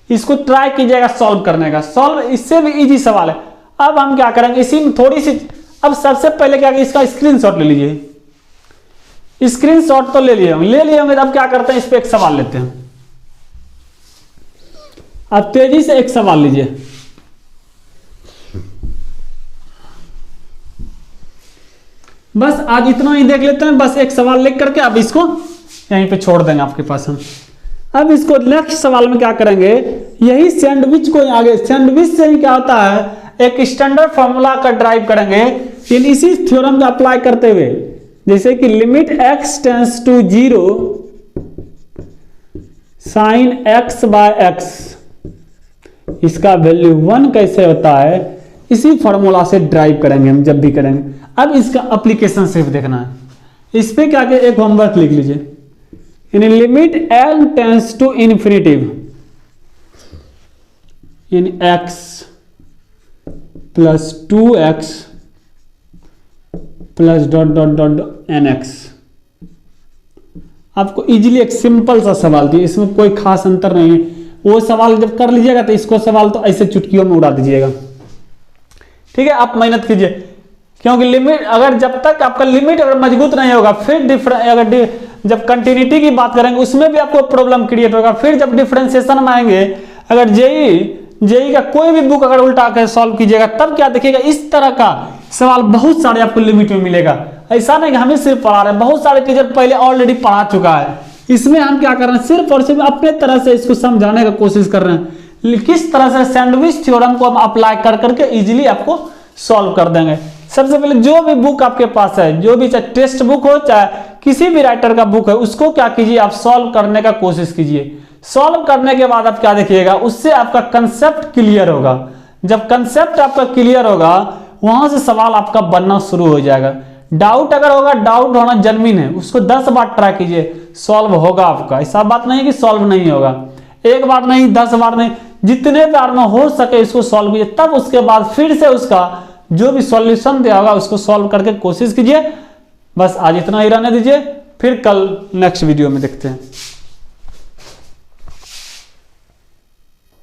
इसको ट्राई कीजिएगा सॉल्व करने का, सॉल्व इससे भी इजी सवाल है। अब हम क्या करेंगे, इसी में थोड़ी सी, अब सबसे पहले क्या इसका स्क्रीनशॉट ले लीजिए, स्क्रीनशॉट तो ले लिए होंगे, अब क्या करते हैं इस पे एक सवाल लेते हैं। अब तेजी से एक सवाल लीजिए, बस आज इतना ही देख लेते हैं, बस एक सवाल लिख करके अब इसको यहीं पे छोड़ देंगे आपके पास हम। अब इसको नेक्स्ट सवाल में क्या करेंगे, यही सैंडविच को आगे, सैंडविच से ही क्या होता है, एक स्टैंडर्ड फॉर्मूला का ड्राइव करेंगे, इसी थ्योरम को अप्लाई करते हुए, जैसे कि limit x tends to 0 sine x by x, इसका वैल्यू 1 कैसे होता है, इसी फॉर्मूला से ड्राइव करेंगे हम जब भी करेंगे। अब इसका एप्लीकेशन सिर्फ देखना है, इस पे क्या एक होमवर्क लिख लीजिए, इन limit n tends to infinitive इन x plus 2x plus dot dot डॉट nx। आपको इजीली एक सिंपल सा सवाल दिए, इसमें कोई खास अंतर नहीं है, वो सवाल जब कर लीजिएगा तो इसको सवाल तो ऐसे चुटकियों में उड़ा दीजिएगा, ठीक है। आप मेहनत कीजिए, क्योंकि लिमिट अगर जब तक आपका लिमिट अगर मजबूत नहीं होगा, फिर अगर जब कंटिन्यूटी की बात करेंगे उसमें भी आपको प्रॉब्लम क्रिएट होगा, फिर जब डिफरेंशिएशन में आएंगे, अगर जेई का कोई भी बुक अगर उल्टा कर सॉल्व कीजिएगा, तब क्या देखिएगा इस तरह का सवाल बहुत सारे आपको लिमिट में मिलेगा। ऐसा नहीं कि हमें सिर्फ पढ़ा रहे हैं, बहुत सारे टीचर पहले ऑलरेडी पढ़ा चुका है, इसमें हम क्या कर रहे हैं, सिर्फ और सिर्फ अपने तरह से इसको समझाने का कोशिश कर रहे हैं, किस तरह से सैंडविच थ्योरम को हम अप्लाई कर करके इजीली आपको सॉल्व कर देंगे। सबसे पहले जो भी बुक आपके पास है, जो भी चाहे टेक्स्ट बुक हो चाहे किसी भी राइटर का बुक है, उसको क्या कीजिए आप सॉल्व करने का कोशिश कीजिए। सॉल्व करने के बाद आप क्या देखिएगा, उससे आपका कंसेप्ट क्लियर होगा। जब कंसेप्ट आपका क्लियर होगा, वहां से सवाल आपका बनना शुरू हो जाएगा। डाउट अगर होगा, डाउट होना जन्मीन है, उसको 10 बार ट्राई कीजिए, सॉल्व होगा आपका। ऐसा बात नहीं कि सॉल्व नहीं होगा, एक बार नहीं 10 बार नहीं, जितने बार में हो सके इसको सॉल्व कीजिए। तब उसके बाद फिर से उसका जो भी सॉल्यूशन दिया होगा उसको सॉल्व करके कोशिश कीजिए। बस आज इतना ही रहने दीजिए, फिर कल नेक्स्ट वीडियो में देखते हैं।